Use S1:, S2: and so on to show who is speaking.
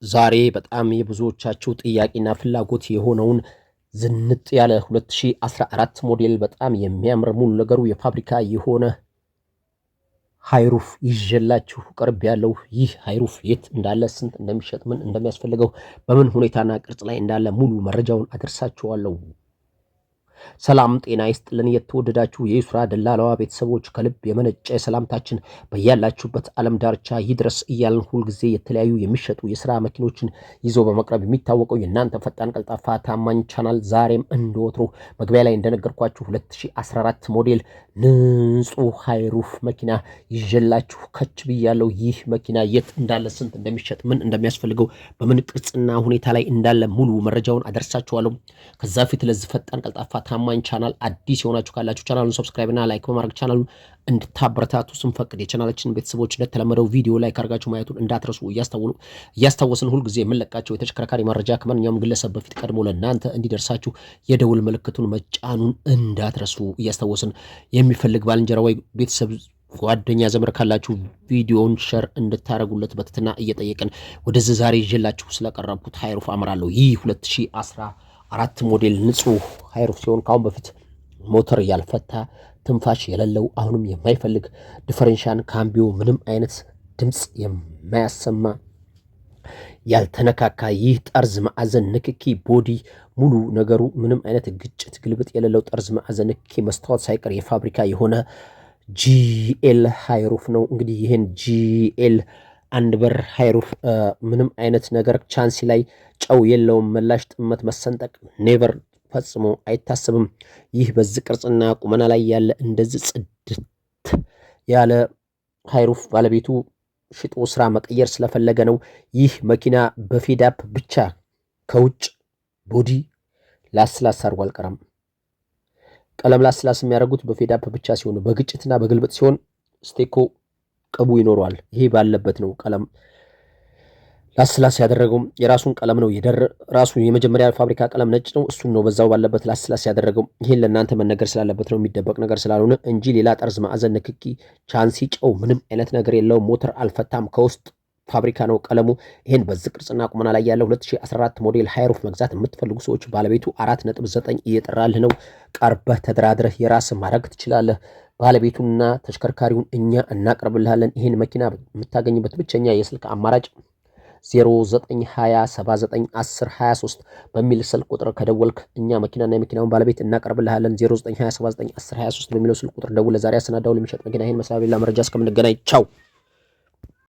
S1: ዛሬ በጣም የብዙዎቻችሁ ጥያቄና ፍላጎት የሆነውን ዝንጥ ያለ 2014 ሞዴል በጣም የሚያምር ሙሉ ነገሩ የፋብሪካ የሆነ ሃይሩፍ ይዤላችሁ ቀርብ ያለው። ይህ ሃይሩፍ የት እንዳለ፣ ስንት እንደሚሸጥ፣ ምን እንደሚያስፈልገው፣ በምን ሁኔታና ቅርጽ ላይ እንዳለ ሙሉ መረጃውን አደርሳችኋለሁ። ሰላም ጤና ይስጥልን። የተወደዳችሁ የዩስራ ደላላዋ ቤተሰቦች ከልብ የመነጨ ሰላምታችን በያላችሁበት ዓለም ዳርቻ ይድረስ እያልን ሁልጊዜ የተለያዩ የሚሸጡ የስራ መኪኖችን ይዞ በመቅረብ የሚታወቀው የእናንተ ፈጣን ቀልጣፋ ታማኝ ቻናል ዛሬም እንደወትሮ መግቢያ ላይ እንደነገርኳችሁ 2014 ሞዴል ንጹህ ሃይሩፍ መኪና ይዤላችሁ ከች ብያለሁ። ይህ መኪና የት እንዳለ፣ ስንት እንደሚሸጥ፣ ምን እንደሚያስፈልገው፣ በምን ቅርጽና ሁኔታ ላይ እንዳለ ሙሉ መረጃውን አደርሳችኋለሁ። ከዛ ፊት ለዚህ ፈጣን ቀልጣፋ ታማኝ ቻናል አዲስ የሆናችሁ ካላችሁ ቻናሉን ሰብስክራይብ እና ላይክ በማድረግ ቻናሉን እንድታበረታቱ ስንፈቅድ የቻናላችን ቤተሰቦች እንደተለመደው ቪዲዮ ላይክ አድርጋችሁ ማየቱን እንዳትረሱ እያስታወስን ሁልጊዜ የምንለቃቸው የተሽከርካሪ መረጃ ከማንኛውም ግለሰብ በፊት ቀድሞ ለእናንተ እንዲደርሳችሁ የደውል ምልክቱን መጫኑን እንዳትረሱ እያስታወስን የሚፈልግ ባልንጀራ ወይ ቤተሰብ ጓደኛ ዘመድ ካላችሁ ቪዲዮውን ሸር እንድታረጉለት በትትና እየጠየቅን ወደዚህ ዛሬ ይዤላችሁ ስለቀረብኩት ሃይሩፍ አመራለሁ። ይህ 2014 ሞዴል ንጹህ ሃይሩፍ ሲሆን ካሁን በፊት ሞተር ያልፈታ ትንፋሽ የሌለው አሁንም የማይፈልግ ዲፈረንሻን ካምቢዮ ምንም አይነት ድምፅ የማያሰማ ያልተነካካ ይህ ጠርዝ ማዕዘን ንክኪ ቦዲ ሙሉ ነገሩ ምንም አይነት ግጭት ግልብጥ የሌለው ጠርዝ ማዕዘን ንክኪ መስታወት ሳይቀር የፋብሪካ የሆነ ጂኤል ሃይሩፍ ነው። እንግዲህ ይህን ጂኤል አንድ በር ሃይሩፍ ምንም አይነት ነገር ቻንሲ ላይ ጨው የለውም። መላሽ ጥመት መሰንጠቅ ኔቨር ፈጽሞ አይታሰብም። ይህ በዚህ ቅርጽና ቁመና ላይ ያለ እንደዚህ ጽድት ያለ ሃይሩፍ ባለቤቱ ሽጦ ስራ መቀየር ስለፈለገ ነው። ይህ መኪና በፌዳፕ ብቻ ከውጭ ቦዲ ላስላስ አድርጎ አልቀረም። ቀለም ላስላስ የሚያደርጉት በፌዳፕ ብቻ ሲሆን በግጭትና በግልብጥ ሲሆን ስቴኮ ቅቡ ይኖረዋል። ይሄ ባለበት ነው ቀለም ላስላስ ያደረገው። የራሱን ቀለም ነው ራሱ የመጀመሪያ ፋብሪካ ቀለም ነጭ ነው። እሱን ነው በዛው ባለበት ላስላስ ያደረገው። ይሄን ለእናንተ መነገር ስላለበት ነው፣ የሚደበቅ ነገር ስላልሆነ እንጂ ሌላ ጠርዝ ማዕዘን ንክኪ ቻንሲ ጨው ምንም አይነት ነገር የለውም። ሞተር አልፈታም። ከውስጥ ፋብሪካ ነው ቀለሙ። ይሄን በዚህ ቅርጽና ቁመና ላይ ያለው 2014 ሞዴል ሃይሩፍ መግዛት የምትፈልጉ ሰዎች ባለቤቱ 4.9 እየጠራልህ ነው። ቀርበህ ተደራድረህ የራስ ማድረግ ትችላለህ። ባለቤቱና ተሽከርካሪውን እኛ እናቀርብልሃለን። ይሄን መኪና የምታገኝበት ብቸኛ የስልክ አማራጭ 0920791023 በሚል ስልክ ቁጥር ከደወልክ እኛ መኪናና የመኪናውን ባለቤት እናቀርብልሃለን። 0920791023 በሚለው ስልክ ቁጥር ደውለህ ዛሬ አሰናዳው ለሚሸጥ መኪና ይሄን መስላ ሌላ መረጃ እስከምንገናኝ ቻው።